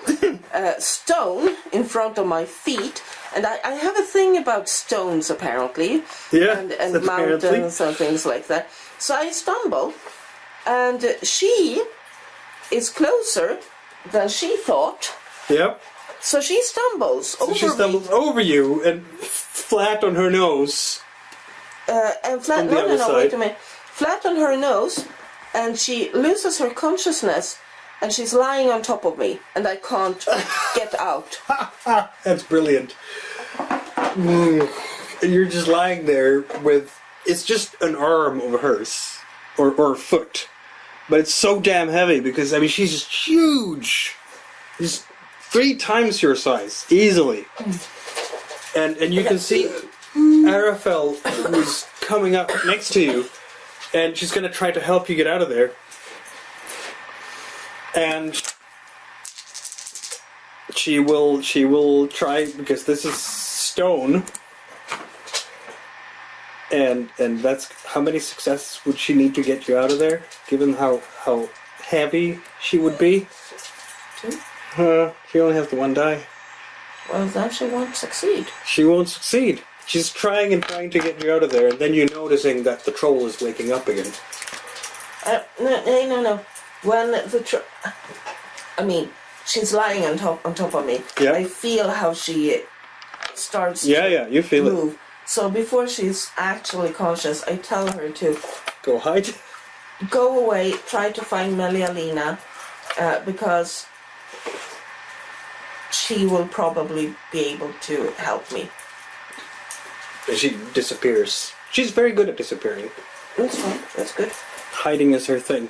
[SPEAKER 2] stone in front of my feet. And I have a thing about stones, apparently.
[SPEAKER 1] Yeah,
[SPEAKER 2] And mountains and things like that. So I stumble. And she is closer than she thought.
[SPEAKER 1] Yep.
[SPEAKER 2] So she stumbles over me.
[SPEAKER 1] She stumbles over you and flat on her nose.
[SPEAKER 2] And flat,
[SPEAKER 1] on the other side.
[SPEAKER 2] wait a minute. Flat on her nose. And she loses her consciousness. And she's lying on top of me, and I can't get out.
[SPEAKER 1] That's brilliant. And you're just lying there with... It's just an arm of hers. Or a foot. But it's so damn heavy because, I mean, she's just huge. She's 3 times your size. Easily. And you can see Arafel, who's coming up next to you. And she's going to try to help you get out of there. And she will try, because this is stone, and that's how many successes would she need to get you out of there, given how heavy she would be?
[SPEAKER 2] 2.
[SPEAKER 1] She only has the 1 die.
[SPEAKER 2] Well, then she won't succeed.
[SPEAKER 1] She won't succeed. She's trying to get you out of there, and then you're noticing that the troll is waking up again.
[SPEAKER 2] No. When she's lying on top of me.
[SPEAKER 1] Yeah.
[SPEAKER 2] I feel how she starts
[SPEAKER 1] Yeah, you feel
[SPEAKER 2] move.
[SPEAKER 1] it.
[SPEAKER 2] So before she's actually conscious, I tell her to
[SPEAKER 1] Go hide.
[SPEAKER 2] go away, try to find Melialina, because she will probably be able to help me.
[SPEAKER 1] And she disappears. She's very good at disappearing.
[SPEAKER 2] That's fine. That's good.
[SPEAKER 1] Hiding is her thing.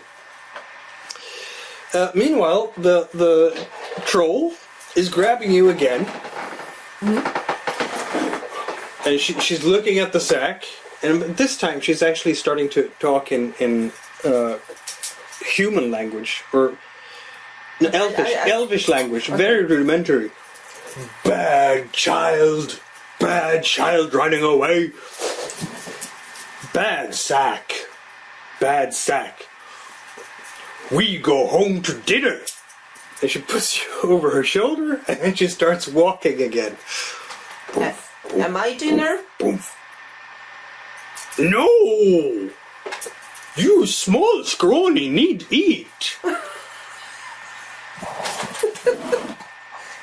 [SPEAKER 1] Meanwhile, the troll is grabbing you again.
[SPEAKER 2] Mm-hmm.
[SPEAKER 1] And she's looking at the sack. And this time she's actually starting to talk in human language. Or elvish language. Okay. Very rudimentary. Bad child running away. Bad sack. We go home to dinner. And she puts you over her shoulder and she starts walking again.
[SPEAKER 2] Am I dinner?
[SPEAKER 1] No! You small scrawny need eat.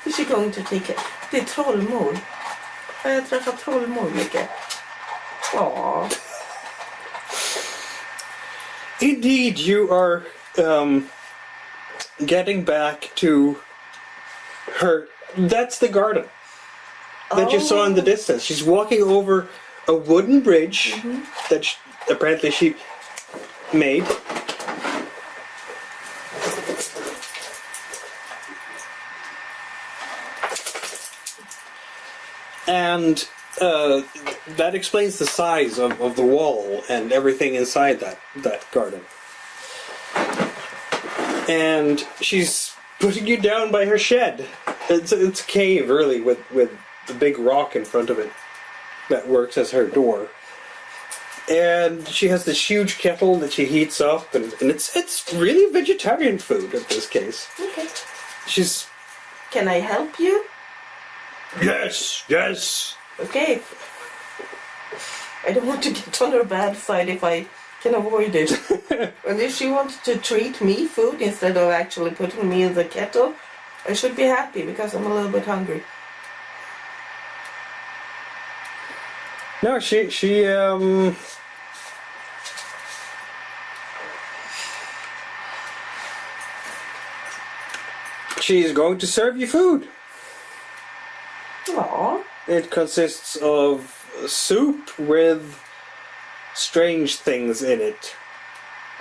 [SPEAKER 2] Is she going to take it? Det är trollmor. Har jag träffat trollmor mycket? Aww.
[SPEAKER 1] Indeed, you are getting back to her. That's the garden that you saw in the distance. She's walking over a wooden bridge that apparently she made. And that explains the size of the wall and everything inside that garden. And she's putting you down by her shed. It's a cave, really, with the big rock in front of it that works as her door. And she has this huge kettle that she heats up, and it's really vegetarian food in this case.
[SPEAKER 2] Okay.
[SPEAKER 1] She's...
[SPEAKER 2] Can I help you?
[SPEAKER 1] Yes.
[SPEAKER 2] Okay. I don't want to get on her bad side if I can avoid it. And if she wanted to treat me food instead of actually putting me in the kettle, I should be happy because I'm a little bit hungry.
[SPEAKER 1] No, she's going to serve you food.
[SPEAKER 2] Aww.
[SPEAKER 1] It consists of soup with strange things in it.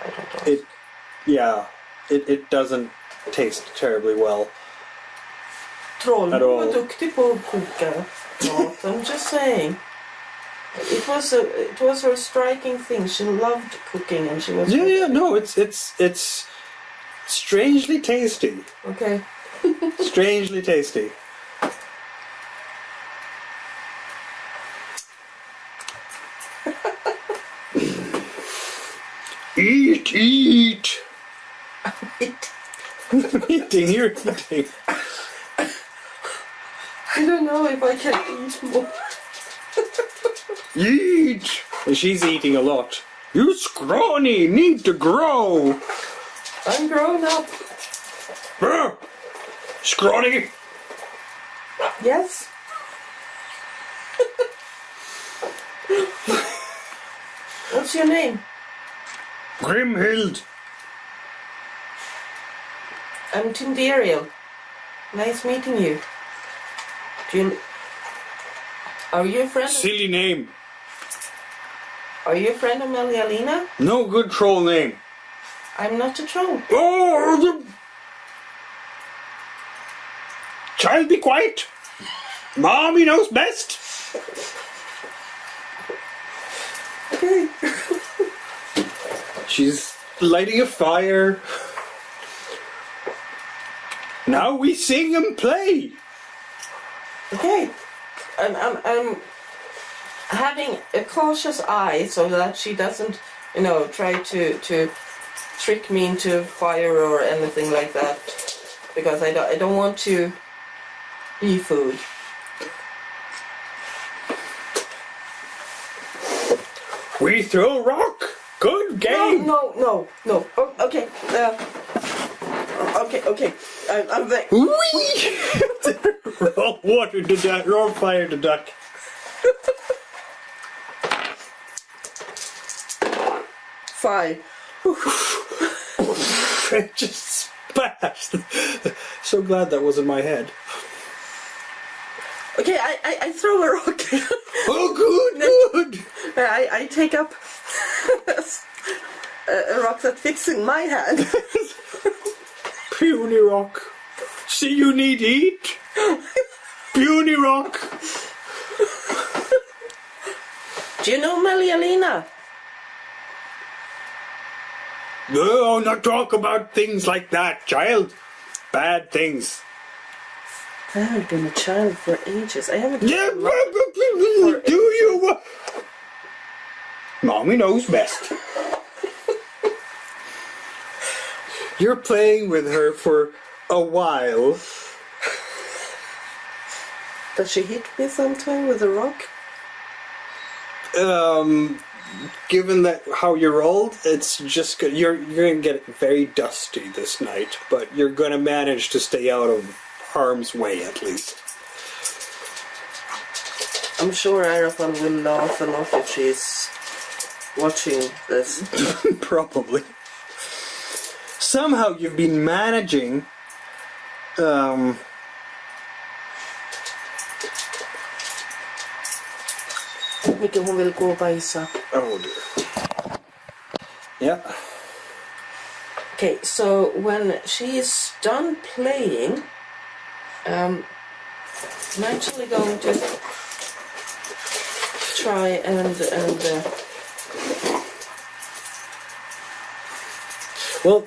[SPEAKER 2] I don't know.
[SPEAKER 1] It doesn't taste terribly well.
[SPEAKER 2] Troll
[SPEAKER 1] At all.
[SPEAKER 2] var duktig på att koka mat. I'm just saying. It was her striking thing. She loved cooking and she was...
[SPEAKER 1] No, it's strangely tasty.
[SPEAKER 2] Okay.
[SPEAKER 1] Strangely tasty. Eat! Eating, you're eating.
[SPEAKER 2] I don't know if I can eat more.
[SPEAKER 1] Eat! And she's eating a lot. You scrawny, need to grow.
[SPEAKER 2] I'm grown up.
[SPEAKER 1] Scrawny.
[SPEAKER 2] Yes. What's your name?
[SPEAKER 1] Grimhild.
[SPEAKER 2] I'm Tinderiel. Nice meeting you. Are you a friend?
[SPEAKER 1] Silly name.
[SPEAKER 2] Are you a friend of Melialina?
[SPEAKER 1] No good troll name.
[SPEAKER 2] I'm not a troll.
[SPEAKER 1] Oh, the... Child, be quiet. Mommy knows best.
[SPEAKER 2] Okay.
[SPEAKER 1] She's lighting a fire. Now we sing and play.
[SPEAKER 2] Okay. I'm having a cautious eye so that she doesn't, try to trick me into fire or anything like that, because I don't want to eat food.
[SPEAKER 1] We throw rock. Good game.
[SPEAKER 2] No. Oh, okay. Okay. I'm there.
[SPEAKER 1] Whee! Roll water to duck. Roll fire to duck.
[SPEAKER 2] 5.
[SPEAKER 1] It just splashed. So glad that wasn't my head.
[SPEAKER 2] Okay, I throw a rock.
[SPEAKER 1] Oh, good.
[SPEAKER 2] I take up a rock that fits in my hand.
[SPEAKER 1] Puny rock. See, you need eat. Puny rock.
[SPEAKER 2] Do you know Melialina?
[SPEAKER 1] No, not talk about things like that, child. Bad things.
[SPEAKER 2] I haven't been a child for ages. I haven't.
[SPEAKER 1] Yeah, do you? Mommy knows best. You're playing with her for a while.
[SPEAKER 2] Does she hit me sometime with a rock?
[SPEAKER 1] Given that how you rolled, it's just good. You're gonna get very dusty this night, but you're gonna manage to stay out of harm's way at least.
[SPEAKER 2] I'm sure Arafan will laugh a lot if she's watching this.
[SPEAKER 1] Probably. Somehow you've been managing
[SPEAKER 2] Micke, hon vill gå och bajsa.
[SPEAKER 1] Oh dear. Yeah.
[SPEAKER 2] Okay, so when she's done playing, I'm actually going to try and
[SPEAKER 1] Well,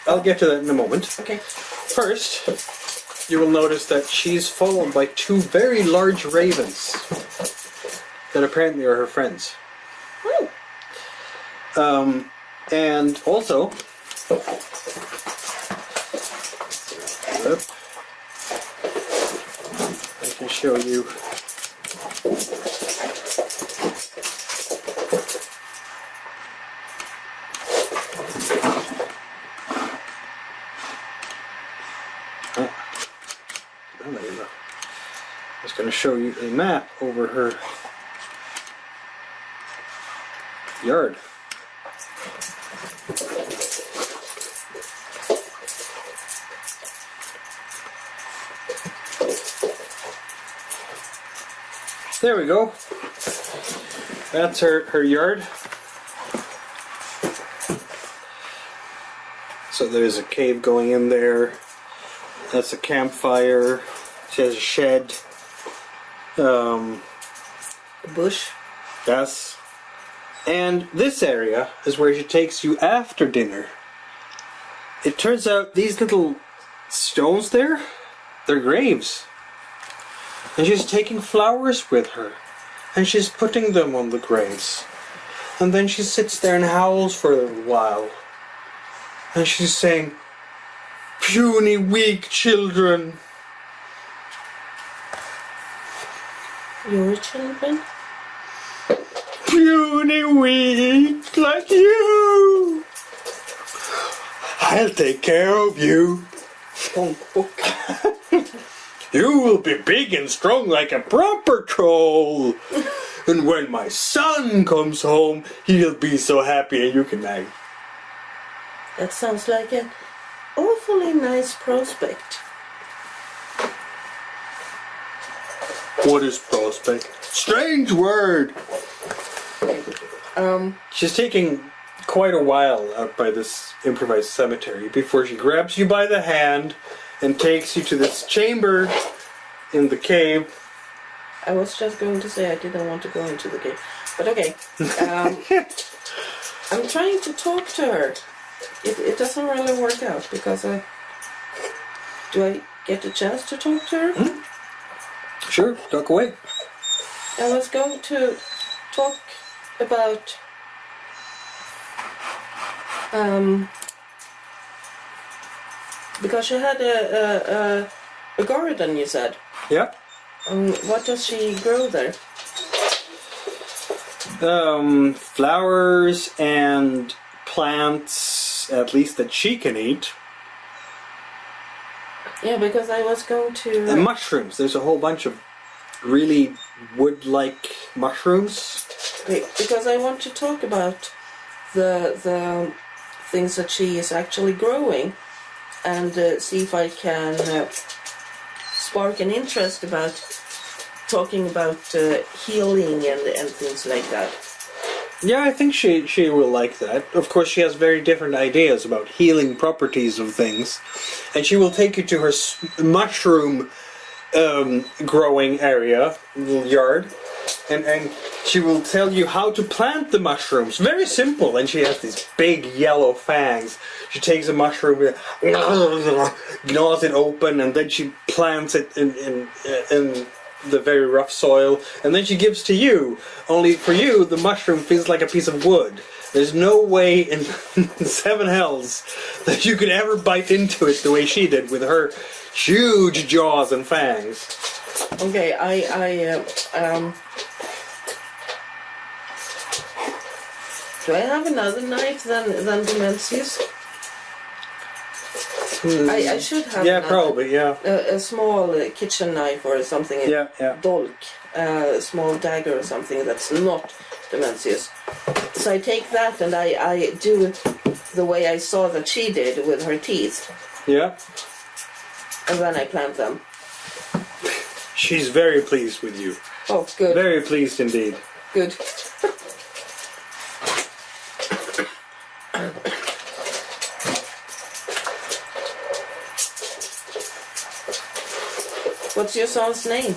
[SPEAKER 1] I'll get to that in a moment.
[SPEAKER 2] okay.
[SPEAKER 1] First, you will notice that she's followed by 2 very large ravens that apparently are her friends.
[SPEAKER 2] Oh.
[SPEAKER 1] And also, I can show you. show you a map over her yard. There we go. That's her yard. So there's a cave going in there. That's a campfire. She has a shed.
[SPEAKER 2] A bush.
[SPEAKER 1] Yes. And this area is where she takes you after dinner. It turns out these little stones there, they're graves. And she's taking flowers with her. And she's putting them on the graves. And then she sits there and howls for a while. And she's saying, "Puny, weak children."
[SPEAKER 2] Your children?
[SPEAKER 1] Puny, weak, like you. I'll take care of you. You will be big and strong like a proper troll. And when my son comes home, he'll be so happy and you can marry.
[SPEAKER 2] That sounds like an awfully nice prospect.
[SPEAKER 1] What is prospect? Strange word. She's taking quite a while out by this improvised cemetery before she grabs you by the hand and takes you to this chamber in the cave.
[SPEAKER 2] I was just going to say I didn't want to go into the cave. But okay. I'm trying to talk to her. It doesn't really work out because do I get a chance to talk to her?
[SPEAKER 1] Hmm? Sure, talk away.
[SPEAKER 2] I was going to talk about because she had a garden, you said.
[SPEAKER 1] Yeah.
[SPEAKER 2] What does she grow there?
[SPEAKER 1] Flowers and plants, at least that she can eat.
[SPEAKER 2] Yeah, because I was going to...
[SPEAKER 1] And mushrooms. There's a whole bunch of really wood-like mushrooms.
[SPEAKER 2] Because I want to talk about the things that she is actually growing and see if I can spark an interest about talking about healing and things like that.
[SPEAKER 1] Yeah, I think she will like that. Of course, she has very different ideas about healing properties of things. And she will take you to her mushroom growing area, little yard. And she will tell you how to plant the mushrooms. Very simple. And she has these big yellow fangs. She takes a mushroom, gnaws it open, and then she plants it in the very rough soil, and then she gives to you. Only for you, the mushroom feels like a piece of wood. There's no way in seven hells that you could ever bite into it the way she did with her huge jaws and fangs.
[SPEAKER 2] Okay, do I have another knife than Demencius? I should have.
[SPEAKER 1] Yeah, probably. Yeah.
[SPEAKER 2] A small kitchen knife or something.
[SPEAKER 1] Yeah.
[SPEAKER 2] Dolk, a small dagger or something that's not Demencius. So I take that and I do it the way I saw that she did with her teeth.
[SPEAKER 1] Yeah.
[SPEAKER 2] And then I plant them.
[SPEAKER 1] She's very pleased with you.
[SPEAKER 2] Oh, good.
[SPEAKER 1] Very pleased indeed.
[SPEAKER 2] Good. What's your son's name?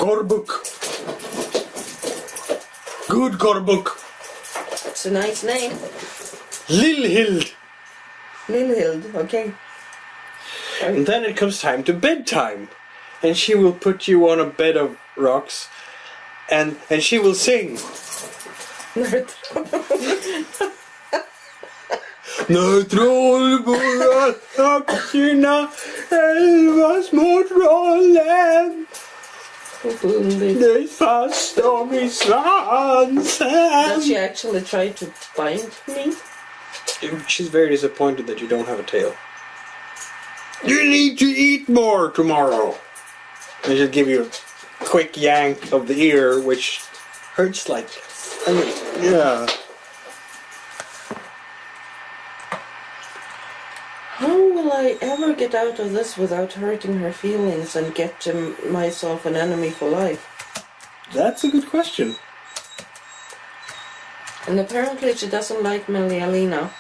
[SPEAKER 1] Gorbuk. Good Gorbuk.
[SPEAKER 2] It's a nice name.
[SPEAKER 1] Lilhild.
[SPEAKER 2] Lilhild, okay.
[SPEAKER 1] And then it comes time to bedtime. And she will put you on a bed of rocks. And she will sing. När troll börjar upp sina 11 små trollen. Det fast dem I svansen.
[SPEAKER 2] Does she actually try to bind me?
[SPEAKER 1] She's very disappointed that you don't have a tail. You need to eat more tomorrow. And she'll give you a quick yank of the ear, which hurts slightly. I mean, yeah.
[SPEAKER 2] How will I ever get out of this without hurting her feelings and get myself an enemy for life?
[SPEAKER 1] That's a good question.
[SPEAKER 2] And apparently she doesn't like Melialina.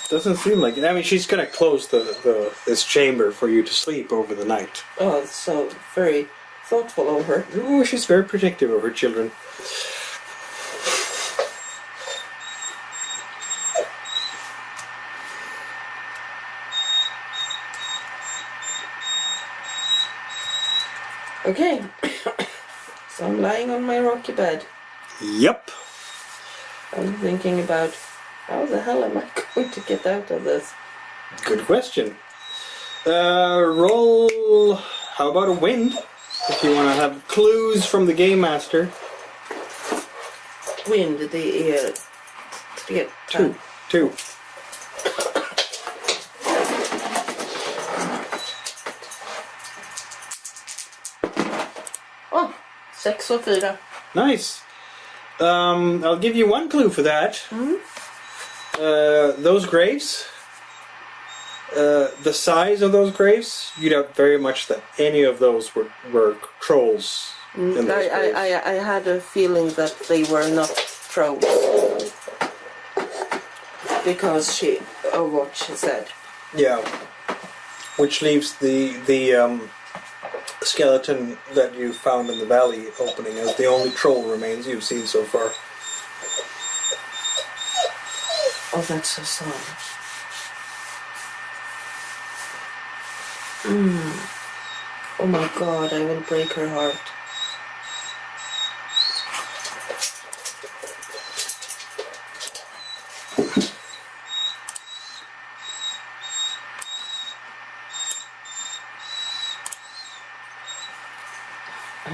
[SPEAKER 1] Doesn't seem like it. I mean, she's gonna close this chamber for you to sleep over the night.
[SPEAKER 2] Oh, it's so very thoughtful of her.
[SPEAKER 1] Oh, she's very protective of her children.
[SPEAKER 2] Okay, so I'm lying on my rocky bed.
[SPEAKER 1] Yep.
[SPEAKER 2] I'm thinking about how the hell am I going to get out of this?
[SPEAKER 1] Good question. Roll. How about a wind? If you want to have clues from the game master.
[SPEAKER 2] Wind,
[SPEAKER 1] Two.
[SPEAKER 2] Oh, 6 och 4.
[SPEAKER 1] Nice. I'll give you one clue for that. Those graves, the size of those graves, you doubt very much that any of those were trolls. In those graves.
[SPEAKER 2] I had a feeling that they were not trolls. Because of what she said.
[SPEAKER 1] Yeah. Which leaves the skeleton that you found in the valley opening as the only troll remains you've seen so far.
[SPEAKER 2] Oh, that's so sad. Oh my god, I will break her heart.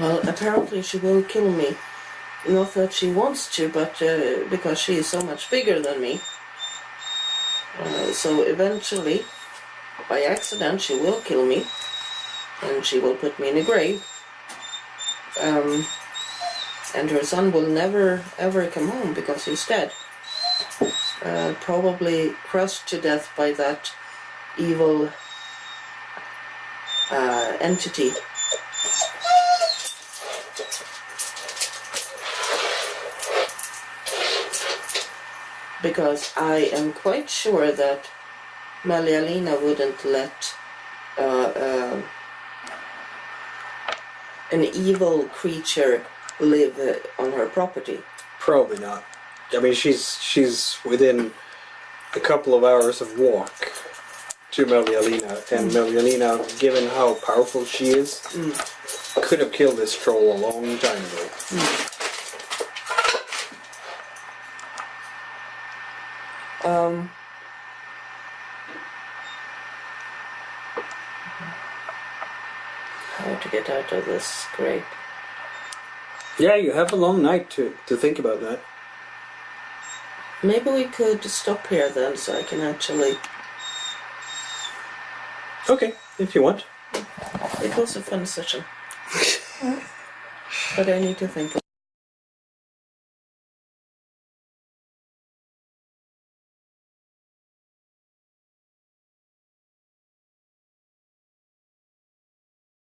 [SPEAKER 2] Well, apparently she will kill me. Not that she wants to, but because she is so much bigger than me. So eventually, by accident, she will kill me. And she will put me in a grave. And her son will never ever come home because he's dead. Probably crushed to death by that evil entity. Because I am quite sure that Melialina wouldn't let an evil creature live on her property.
[SPEAKER 1] Probably not. I mean, she's within a couple of hours of walk to Melialina, and Melialina, given how powerful she is, could have killed this troll a long time ago.
[SPEAKER 2] How to get out of this grave?
[SPEAKER 1] Yeah, you have a long night to think about that.
[SPEAKER 2] Maybe we could stop here then, so I can actually...
[SPEAKER 1] Okay, if you want.
[SPEAKER 2] It was a fun session. But I need to think